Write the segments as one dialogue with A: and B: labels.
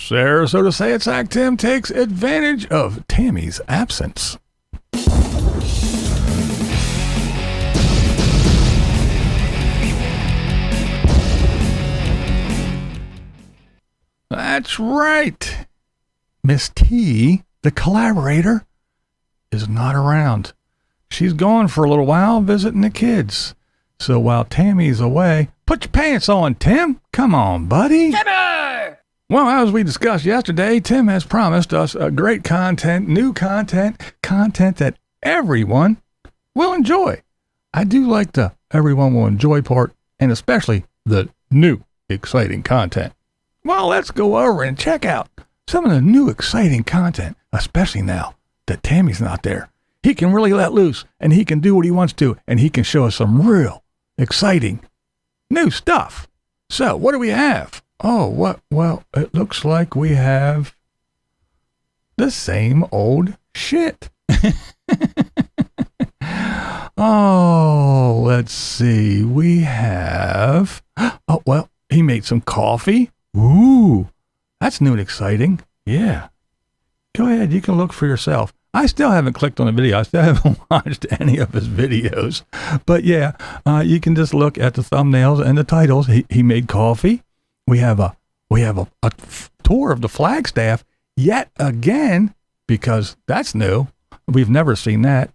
A: Sarasota Say It's Act Tim takes advantage of Tammy's absence. That's right. Miss T, the collaborator, is not around. She's gone for a little while visiting the kids. So while Tammy's away, put your pants on, Tim. Come on, buddy.
B: Timmy!
A: Well, as we discussed yesterday, Tim has promised us great content, new content that everyone will enjoy. I do like the everyone will enjoy part, and especially the new exciting content. Well, let's go over and check out some of the new exciting content, especially now that Tammy's not there. He can really let loose, and he can do what he wants to, and he can show us some real exciting new stuff. So, what do we have? Oh, what? Well, it looks like we have the same old shit. Oh, let's see. We have... Oh, well, he made some coffee. Ooh, that's new and exciting. Yeah. Go ahead. You can look for yourself. I still haven't clicked on the video. I still haven't watched any of his videos. But yeah, you can just look at the thumbnails and the titles. He made coffee. We have a tour of the Flagstaff yet again, because that's new. We've never seen that.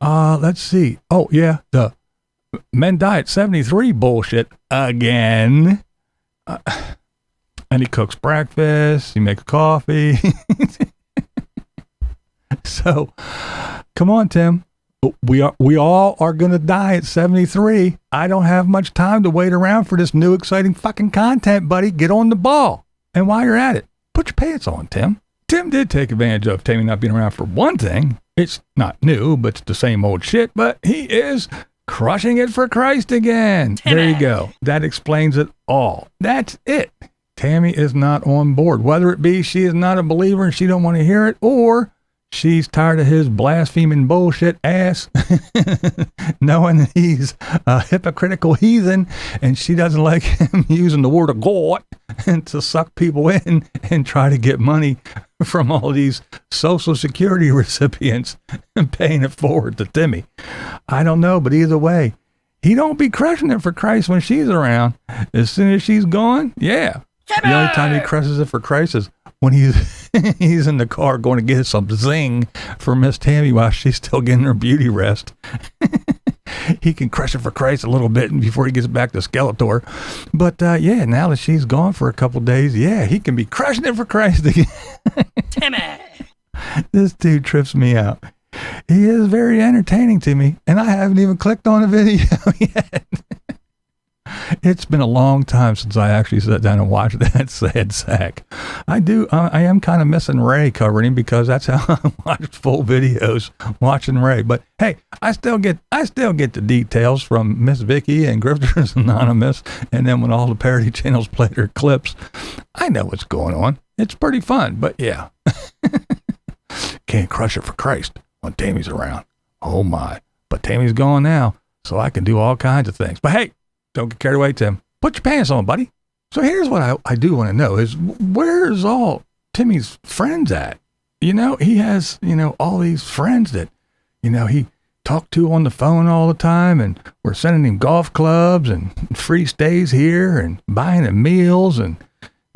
A: Let's see. Oh yeah, the Men Diet 73 bullshit again. And he cooks breakfast. He makes coffee. So, come on, Tim. We all are going to die at 73. I don't have much time to wait around for this new exciting fucking content, buddy. Get on the ball. And while you're at it, put your pants on, Tim. Tim did take advantage of Tammy not being around for one thing. It's not new, but it's the same old shit, but he is crushing it for Christ again.
B: Timmy.
A: There you go. That explains it all. That's it. Tammy is not on board. Whether it be she is not a believer and she don't want to hear it, or she's tired of his blaspheming bullshit ass, knowing that he's a hypocritical heathen, and she doesn't like him using the word of God and to suck people in and try to get money from all these Social Security recipients and paying it forward to Timmy. I don't know, but either way, he don't be crushing it for Christ when she's around. As soon as she's gone, yeah.
B: Timmy!
A: The only time he crushes it for Christ is when he's in the car going to get some zing for Miss Tammy while she's still getting her beauty rest. He can crush it for Christ a little bit before he gets back to Skeletor. But yeah, now that she's gone for a couple days, yeah, he can be crushing it for Christ again.
B: Timmy!
A: This dude trips me out. He is very entertaining to me, and I haven't even clicked on the video yet. It's been a long time since I actually sat down and watched that sad sack. I am kind of missing Ray covering him, because that's how I watched full videos, watching Ray. But hey, I still get the details from Miss Vicky and Grifters Anonymous, and then when all the parody channels play their clips, I know what's going on. It's pretty fun, but yeah. Can't crush it for Christ when Tammy's around. Oh my. But Tammy's gone now, so I can do all kinds of things. But hey, don't get carried away, Tim. Put your pants on, buddy. So here's what I do want to know is, where's all Timmy's friends at? You know, he has, all these friends that, he talked to on the phone all the time, and we're sending him golf clubs and free stays here and buying him meals and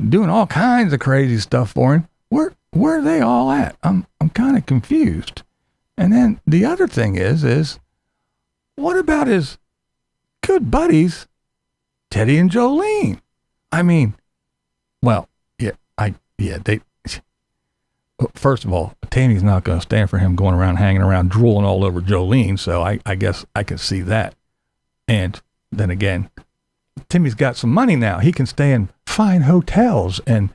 A: doing all kinds of crazy stuff for him. Where are they all at? I'm kind of confused. And then the other thing is what about his good buddies, Teddy and Jolene? I mean, well, they. First of all, Tammy's not going to stand for him going around hanging around drooling all over Jolene, so I guess I can see that. And then again, Timmy's got some money now. He can stay in fine hotels and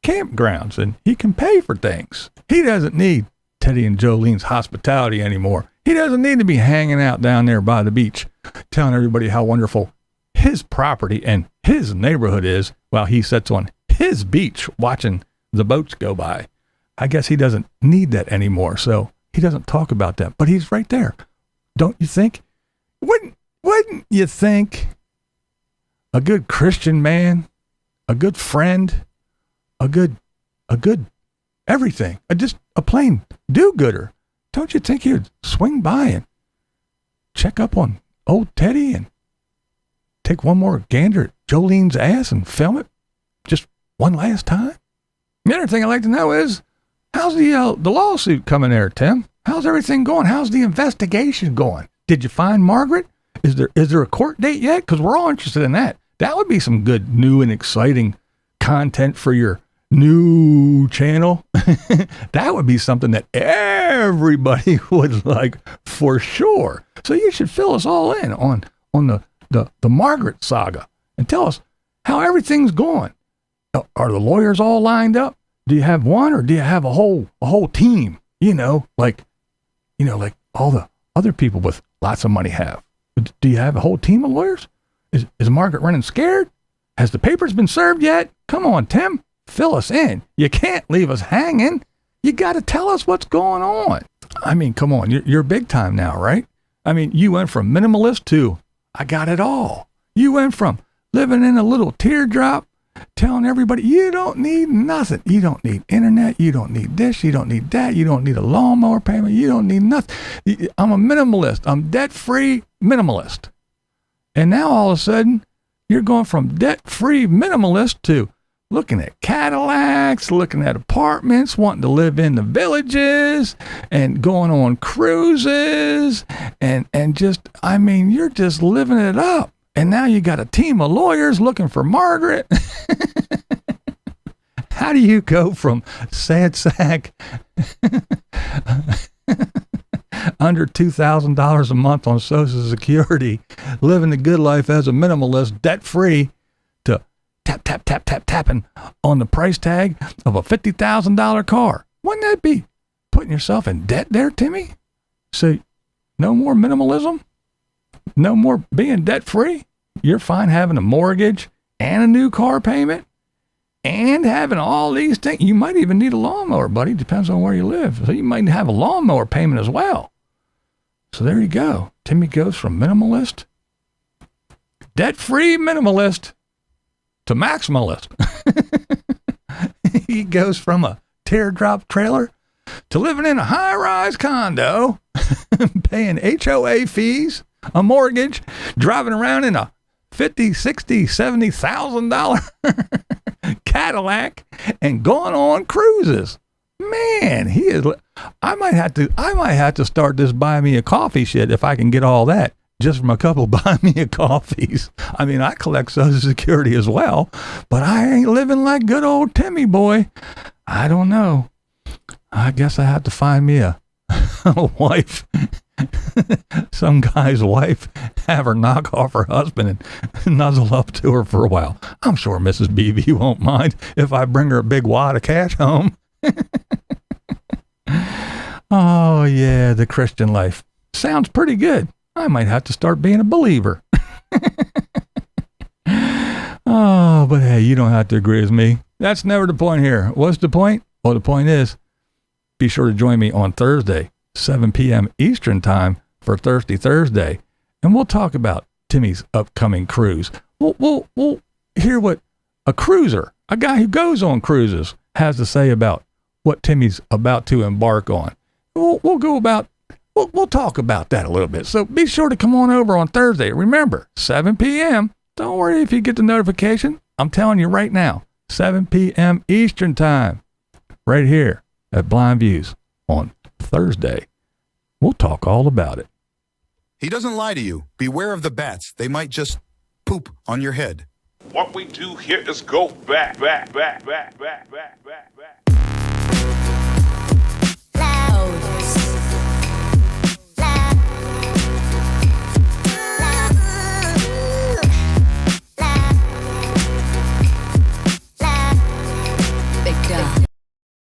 A: campgrounds, and he can pay for things. He doesn't need Teddy and Jolene's hospitality anymore. He doesn't need to be hanging out down there by the beach, telling everybody how wonderful his property and his neighborhood is while he sits on his beach watching the boats go by. I guess he doesn't need that anymore, so he doesn't talk about that. But he's right there. Don't you think? Wouldn't you think a good Christian man, a good friend, a good a good everything, just a plain do-gooder, don't you think you'd swing by and check up on old Teddy and take one more gander at Jolene's ass and film it just one last time? The other thing I'd like to know is, how's the lawsuit coming there, Tim? How's everything going? How's the investigation going? Did you find Margaret? Is there a court date yet? Because we're all interested in that. That would be some good, new and exciting content for your new channel. That would be something that everybody would like for sure. So you should fill us all in on the Margaret saga and tell us how everything's going. Are the lawyers all lined up? Do you have one, or do you have a whole team? Like all the other people with lots of money have. Do you have a whole team of lawyers? Is Margaret running scared? Has the papers been served yet? Come on, Tim, fill us in. You can't leave us hanging. You got to tell us what's going on. I mean, come on, you're big time now, right? I mean, you went from minimalist to I got it all. You went from living in a little teardrop, telling everybody you don't need nothing. You don't need internet. You don't need this. You don't need that. You don't need a lawnmower payment. You don't need nothing. I'm a minimalist. I'm debt-free minimalist. And now all of a sudden, you're going from debt-free minimalist to looking at Cadillacs, looking at apartments, wanting to live in the villages, and going on cruises, and just, I mean, you're just living it up. And now you got a team of lawyers looking for Margaret. How do you go from sad sack under $2,000 a month on Social Security, living the good life as a minimalist, debt-free, to tapping on the price tag of a $50,000 car? Wouldn't that be putting yourself in debt there, Timmy? So no more minimalism? No more being debt-free? You're fine having a mortgage and a new car payment and having all these things. You might even need a lawnmower, buddy. Depends on where you live. So you might have a lawnmower payment as well. So there you go. Timmy goes from minimalist, debt-free minimalist, to maximalist. He goes from a teardrop trailer to living in a high-rise condo, paying HOA fees, a mortgage, driving around in a $50,000, $60,000, $70,000 Cadillac, and going on cruises. Man, he is. I might have to start this buy me a coffee shit if I can get all that just from a couple buy me a coffees. I mean, I collect Social Security as well, but I ain't living like good old Timmy boy. I don't know. I guess I have to find me a wife. Some guy's wife, have her knock off her husband and nuzzle up to her for a while. I'm sure Mrs. BB won't mind if I bring her a big wad of cash home. Oh yeah, the Christian life sounds pretty good. I might have to start being a believer. Oh, but hey, you don't have to agree with me. That's never the point here. What's the point? Well, the point is, be sure to join me on Thursday, 7 p.m. Eastern time for Thirsty Thursday, and we'll talk about Timmy's upcoming cruise. We'll hear what a cruiser, a guy who goes on cruises, has to say about what Timmy's about to embark on. We'll talk about that a little bit. So be sure to come on over on Thursday. Remember, 7 p.m. Don't worry if you get the notification. I'm telling you right now, 7 p.m. Eastern time, right here at Blind Views on Thursday. We'll talk all about it.
B: He doesn't lie to you. Beware of the bats. They might just poop on your head.
C: What we do here is go back.